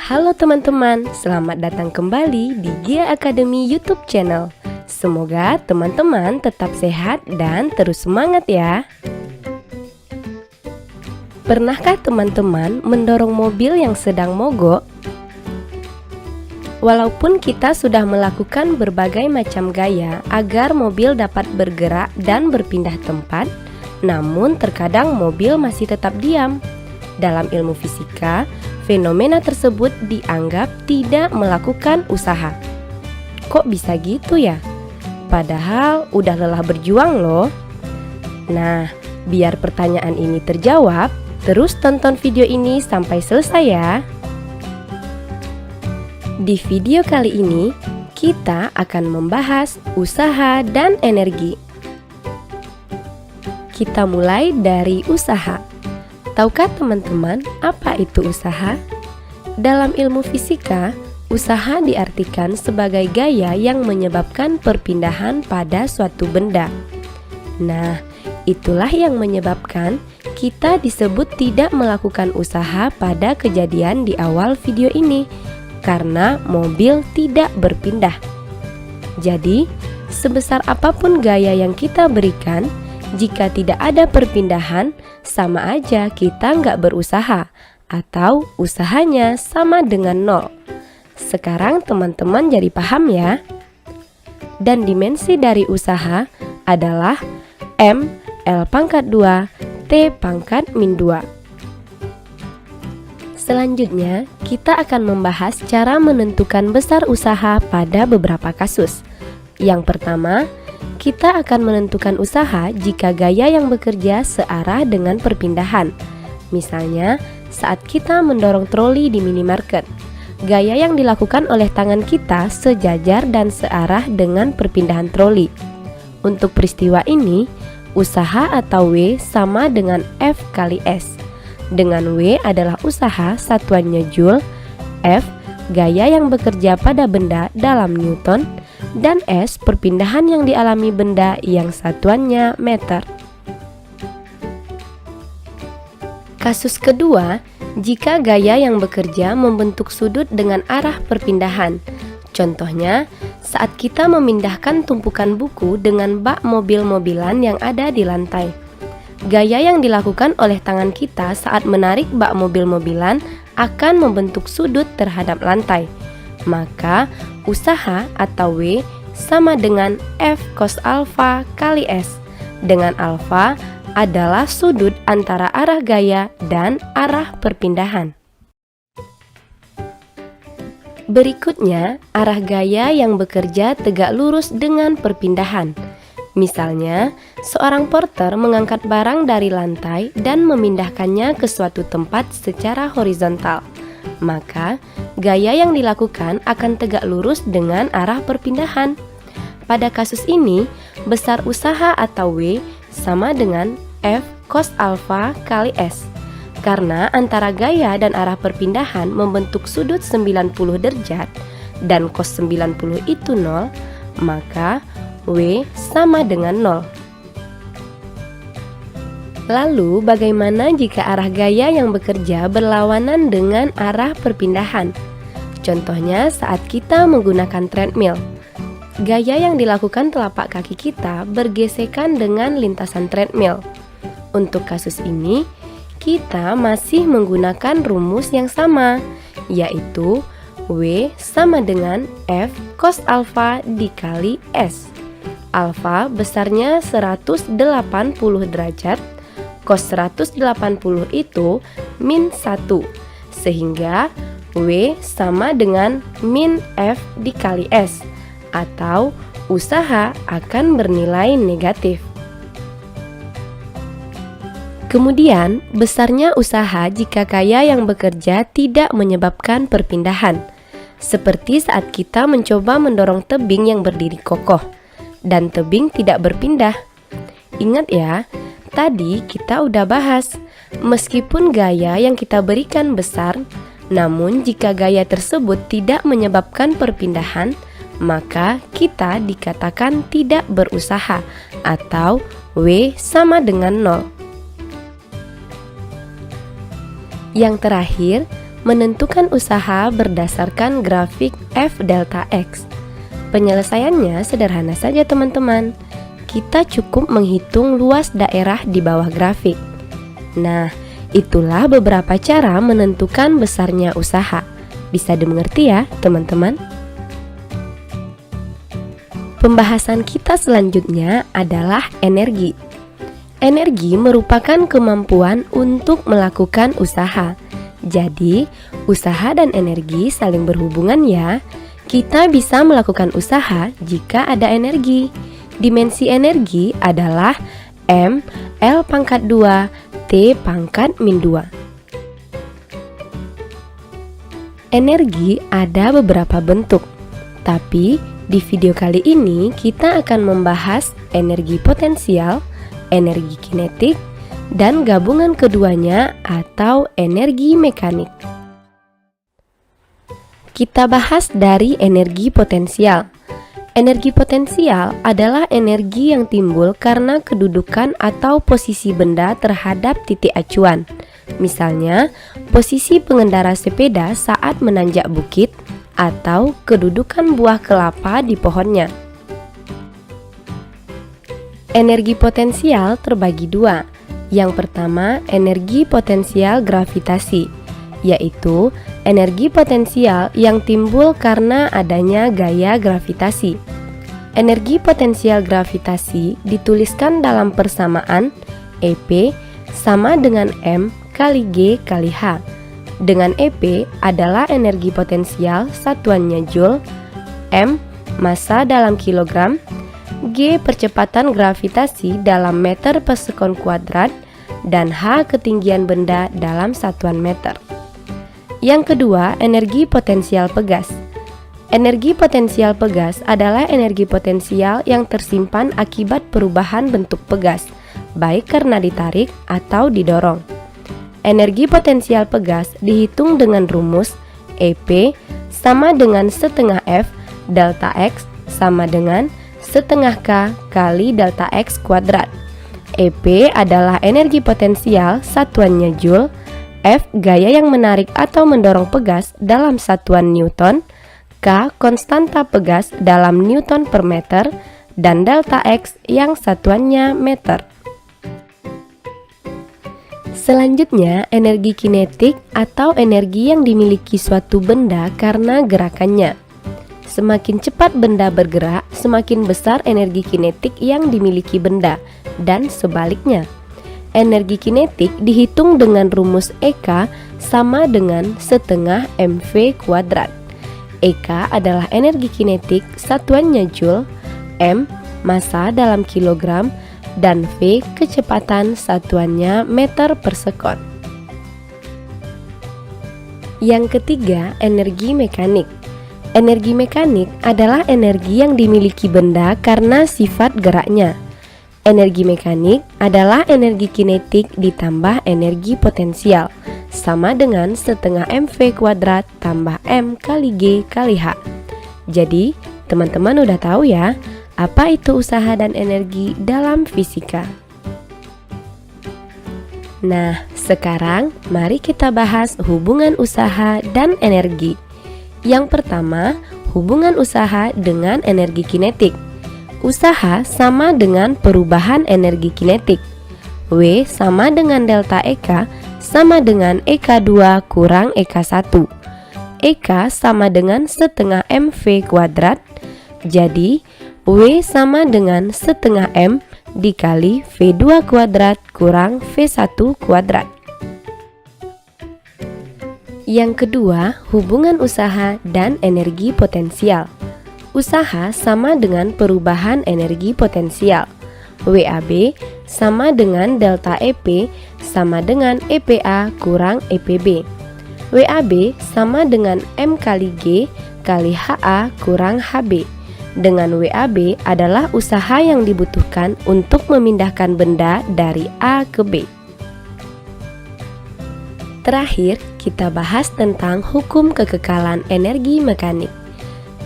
Halo teman-teman, selamat datang kembali di Gia Academy YouTube channel. Semoga teman-teman tetap sehat dan terus semangat ya. Pernahkah teman-teman mendorong mobil yang sedang mogok? Walaupun kita sudah melakukan berbagai macam gaya agar mobil dapat bergerak dan berpindah tempat, namun terkadang mobil masih tetap diam. Dalam ilmu fisika, fenomena tersebut dianggap tidak melakukan usaha. Kok bisa gitu ya? Padahal udah lelah berjuang loh. Nah, biar pertanyaan ini terjawab, terus tonton video ini sampai selesai ya. Di video kali ini, kita akan membahas usaha dan energi. Kita mulai dari usaha. Tahukah teman-teman apa itu usaha? Dalam ilmu fisika, usaha diartikan sebagai gaya yang menyebabkan perpindahan pada suatu benda. Nah, itulah yang menyebabkan kita disebut tidak melakukan usaha pada kejadian di awal video ini, karena mobil tidak berpindah. Jadi, sebesar apapun gaya yang kita berikan, jika tidak ada perpindahan, sama aja kita nggak berusaha, atau usahanya sama dengan nol. Sekarang teman-teman jadi paham ya? Dan dimensi dari usaha adalah M, L pangkat 2, T pangkat min 2. Selanjutnya, kita akan membahas cara menentukan besar usaha pada beberapa kasus. Yang pertama, kita akan menentukan usaha jika gaya yang bekerja searah dengan perpindahan. Misalnya, saat kita mendorong troli di minimarket, gaya yang dilakukan oleh tangan kita sejajar dan searah dengan perpindahan troli. Untuk peristiwa ini, usaha atau W sama dengan F kali S. Dengan W adalah usaha satuannya Joule, F gaya yang bekerja pada benda dalam Newton, dan S perpindahan yang dialami benda yang satuannya meter. Kasus kedua, jika gaya yang bekerja membentuk sudut dengan arah perpindahan. Contohnya, saat kita memindahkan tumpukan buku dengan bak mobil-mobilan yang ada di lantai. Gaya yang dilakukan oleh tangan kita saat menarik bak mobil-mobilan akan membentuk sudut terhadap lantai. Maka, usaha atau W sama dengan F cos alfa kali S, dengan alfa adalah sudut antara arah gaya dan arah perpindahan. Berikutnya, arah gaya yang bekerja tegak lurus dengan perpindahan. Misalnya, seorang porter mengangkat barang dari lantai dan memindahkannya ke suatu tempat secara horizontal. Maka, gaya yang dilakukan akan tegak lurus dengan arah perpindahan. Pada kasus ini, besar usaha atau W sama dengan F cos alfa kali S. Karena antara gaya dan arah perpindahan membentuk sudut 90 derajat dan cos 90 itu 0, maka W sama dengan 0. Lalu, bagaimana jika arah gaya yang bekerja berlawanan dengan arah perpindahan? Contohnya saat kita menggunakan treadmill. Gaya yang dilakukan telapak kaki kita bergesekan dengan lintasan treadmill. Untuk kasus ini, kita masih menggunakan rumus yang sama, yaitu W sama dengan F cos alfa dikali S. Alfa besarnya 180 derajat, cos 180 itu min 1, sehingga W sama dengan min F dikali S, atau usaha akan bernilai negatif. Kemudian, besarnya usaha jika gaya yang bekerja tidak menyebabkan perpindahan, seperti saat kita mencoba mendorong tebing yang berdiri kokoh, dan tebing tidak berpindah. Ingat ya, tadi kita udah bahas, meskipun gaya yang kita berikan besar, namun jika gaya tersebut tidak menyebabkan perpindahan, maka kita dikatakan tidak berusaha, atau W sama dengan 0. Yang terakhir, Menentukan usaha berdasarkan grafik F delta X. Penyelesaiannya sederhana saja teman-teman. Kita cukup menghitung luas daerah di bawah grafik. Nah, itulah beberapa cara menentukan besarnya usaha. Bisa dimengerti ya teman-teman? Pembahasan kita selanjutnya adalah energi. Energi merupakan kemampuan untuk melakukan usaha. Jadi, usaha dan energi saling berhubungan ya. Kita bisa melakukan usaha jika ada energi. Dimensi energi adalah M, L pangkat 2, T pangkat min 2. Energi ada beberapa bentuk, tapi di video kali ini kita akan membahas energi potensial, energi kinetik, dan gabungan keduanya atau energi mekanik. Kita bahas dari energi potensial. Energi potensial adalah energi yang timbul karena kedudukan atau posisi benda terhadap titik acuan. Misalnya, posisi pengendara sepeda saat menanjak bukit atau kedudukan buah kelapa di pohonnya. Energi potensial terbagi dua. Yang pertama, energi potensial gravitasi, yaitu energi potensial yang timbul karena adanya gaya gravitasi. Energi potensial gravitasi dituliskan dalam persamaan EP sama dengan M kali G kali H. Dengan EP adalah energi potensial satuannya Joule, M massa dalam kilogram, G percepatan gravitasi dalam meter per sekon kuadrat, dan H ketinggian benda dalam satuan meter. Yang kedua, energi potensial pegas. Energi potensial pegas adalah energi potensial yang tersimpan akibat perubahan bentuk pegas, baik karena ditarik atau didorong. Energi potensial pegas dihitung dengan rumus EP sama dengan setengah F delta X sama dengan setengah K kali delta X kuadrat. EP adalah energi potensial satuannya Joule, F gaya yang menarik atau mendorong pegas dalam satuan Newton, K konstanta pegas dalam Newton per meter, dan delta X yang satuannya meter. Selanjutnya, energi kinetik atau energi yang dimiliki suatu benda karena gerakannya. Semakin cepat benda bergerak, semakin besar energi kinetik yang dimiliki benda, dan sebaliknya. Energi kinetik dihitung dengan rumus EK sama dengan setengah mv kuadrat. EK adalah energi kinetik satuannya Joule, M massa dalam kilogram, dan V kecepatan satuannya meter per sekon. Yang ketiga, energi mekanik. Energi mekanik adalah energi yang dimiliki benda karena sifat geraknya. Energi mekanik adalah energi kinetik ditambah energi potensial, sama dengan setengah mv kuadrat tambah m kali g kali h. Jadi, teman-teman udah tahu ya, apa itu usaha dan energi dalam fisika. Nah, sekarang mari kita bahas hubungan usaha dan energi. Yang pertama, hubungan usaha dengan energi kinetik. Usaha sama dengan perubahan energi kinetik. W sama dengan delta EK sama dengan EK2 kurang EK1. EK sama dengan setengah mv kuadrat. Jadi, W sama dengan setengah M dikali V2 kuadrat kurang V1 kuadrat. Yang kedua, hubungan usaha dan energi potensial. Usaha sama dengan perubahan energi potensial. WAB sama dengan delta EP sama dengan EPA kurang EPB. WAB sama dengan M kali G kali HA kurang HB. Dengan WAB adalah usaha yang dibutuhkan untuk memindahkan benda dari A ke B. Terakhir, kita bahas tentang hukum kekekalan energi mekanik.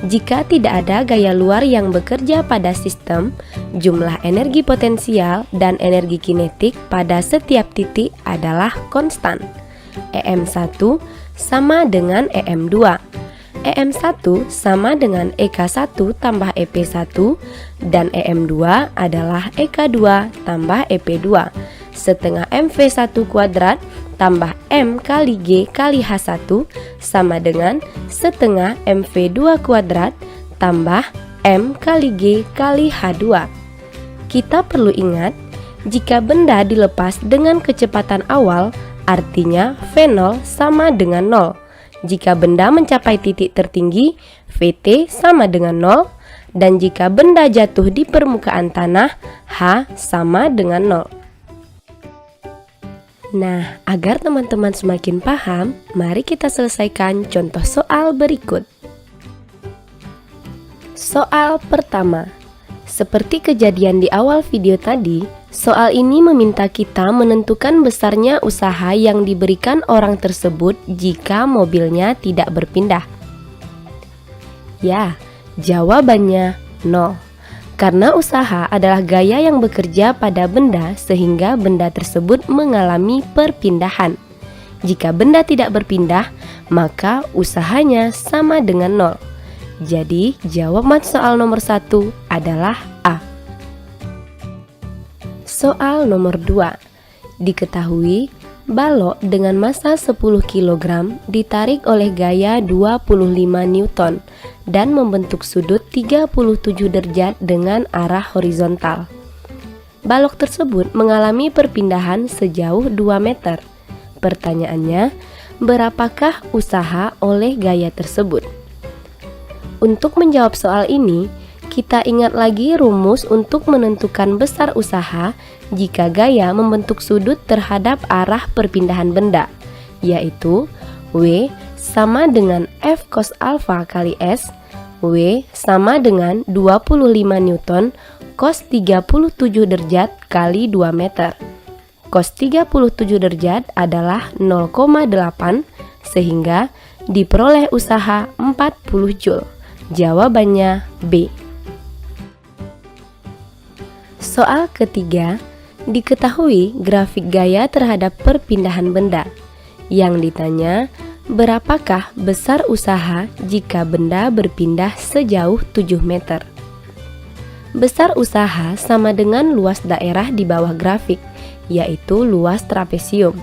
Jika tidak ada gaya luar yang bekerja pada sistem, jumlah energi potensial dan energi kinetik pada setiap titik adalah konstan. EM1 sama dengan EM2. EM1 sama dengan EK1 tambah EP1 dan EM2 adalah EK2 tambah EP2. Setengah MV1 kuadrat tambah M kali G kali H1 sama dengan setengah MV2 kuadrat tambah M kali G kali H2. Kita perlu ingat, jika benda dilepas dengan kecepatan awal, artinya V0 sama dengan 0. Jika benda mencapai titik tertinggi, Vt sama dengan 0. Dan jika benda jatuh di permukaan tanah, H sama dengan 0. Nah, agar teman-teman semakin paham, mari kita selesaikan contoh soal berikut. Soal pertama. Seperti kejadian di awal video tadi, soal ini meminta kita menentukan besarnya usaha yang diberikan orang tersebut jika mobilnya tidak berpindah. Ya, jawabannya 0. Karena usaha adalah gaya yang bekerja pada benda sehingga benda tersebut mengalami perpindahan. Jika benda tidak berpindah, maka usahanya sama dengan 0. Jadi, jawaban soal nomor 1 adalah A. Soal nomor 2. Diketahui, balok dengan massa 10 kg ditarik oleh gaya 25 Newton dan membentuk sudut 37 derajat dengan arah horizontal. Balok tersebut mengalami perpindahan sejauh 2 meter. Pertanyaannya, berapakah usaha oleh gaya tersebut? Untuk menjawab soal ini, kita ingat lagi rumus untuk menentukan besar usaha jika gaya membentuk sudut terhadap arah perpindahan benda, yaitu W sama dengan F cos alpha kali S, W sama dengan 25 Newton cos 37 derajat kali 2 meter. Cos 37 derajat adalah 0,8 sehingga diperoleh usaha 40 Joule. Jawabannya B. Soal ketiga, diketahui grafik gaya terhadap perpindahan benda. Yang ditanya, berapakah besar usaha jika benda berpindah sejauh 7 meter? Besar usaha sama dengan luas daerah di bawah grafik, yaitu luas trapesium.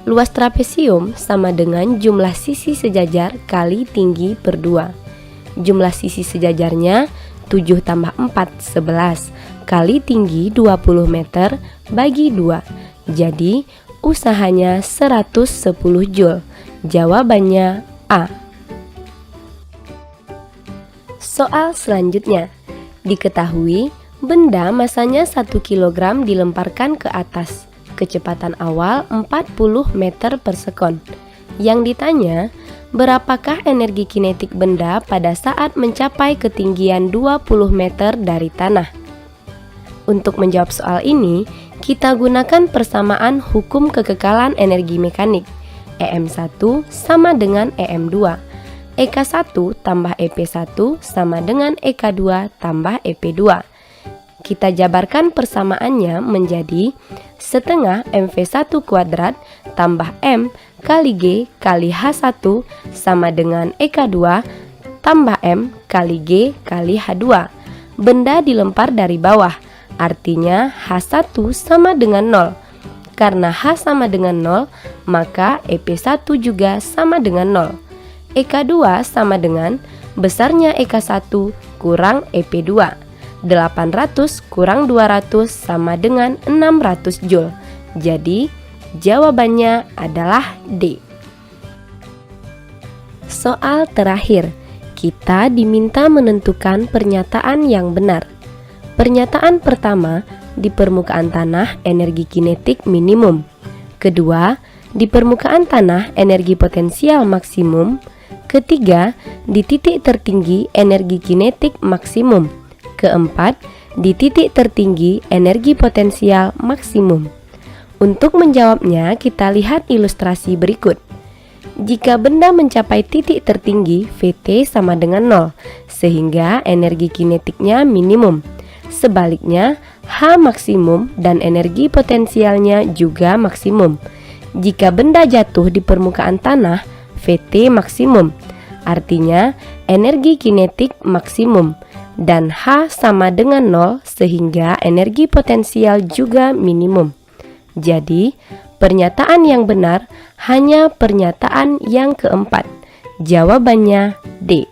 Luas trapesium sama dengan jumlah sisi sejajar kali tinggi per 2. Jumlah sisi sejajarnya 7 tambah 4, 11 kali tinggi 20 meter bagi 2. Jadi usahanya 110 Joule. Jawabannya A. Soal selanjutnya. Diketahui benda masanya 1 kg dilemparkan ke atas. Kecepatan awal 40 meter per sekon. Yang ditanya, berapakah energi kinetik benda pada saat mencapai ketinggian 20 meter dari tanah? Untuk menjawab soal ini, kita gunakan persamaan hukum kekekalan energi mekanik. EM1 sama dengan EM2. EK1 tambah EP1 sama dengan EK2 tambah EP2. Kita jabarkan persamaannya menjadi setengah MV1 kuadrat tambah M kali G kali H1 sama dengan EK2 tambah M kali G kali H2. Benda dilempar dari bawah, artinya H1 sama dengan 0. Karena H sama dengan 0, maka EP1 juga sama dengan 0. EK2 sama dengan besarnya EK1 kurang EP2. 800 kurang 200 sama dengan 600 Joule. Jadi, jawabannya adalah D. Soal terakhir, kita diminta menentukan pernyataan yang benar. Pernyataan pertama, di permukaan tanah energi kinetik minimum. Kedua, di permukaan tanah energi potensial maksimum. Ketiga, di titik tertinggi energi kinetik maksimum. Keempat, di titik tertinggi energi potensial maksimum. Untuk menjawabnya, kita lihat ilustrasi berikut. Jika benda mencapai titik tertinggi, Vt sama dengan 0, sehingga energi kinetiknya minimum. Sebaliknya, H maksimum dan energi potensialnya juga maksimum. Jika benda jatuh di permukaan tanah, VT maksimum, artinya energi kinetik maksimum, dan H sama dengan 0 sehingga energi potensial juga minimum. Jadi, pernyataan yang benar hanya pernyataan yang keempat. Jawabannya D.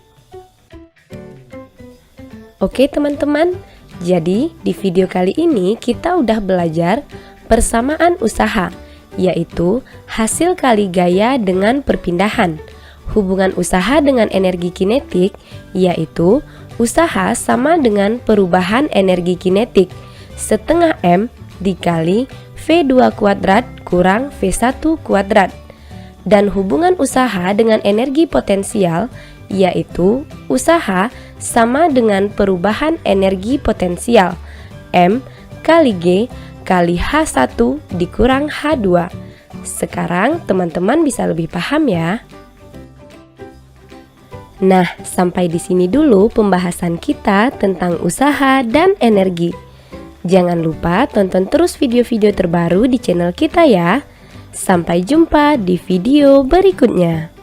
Oke teman-teman, jadi di video kali ini kita udah belajar persamaan usaha, yaitu hasil kali gaya dengan perpindahan. Hubungan usaha dengan energi kinetik, yaitu usaha sama dengan perubahan energi kinetik setengah M dikali V2 kuadrat kurang V1 kuadrat. Dan hubungan usaha dengan energi potensial, yaitu usaha sama dengan perubahan energi potensial M kali G kali H1 dikurang H2. Sekarang teman-teman bisa lebih paham ya. Nah, sampai di sini dulu pembahasan kita tentang usaha dan energi. Jangan lupa tonton terus video-video terbaru di channel kita ya. Sampai jumpa di video berikutnya.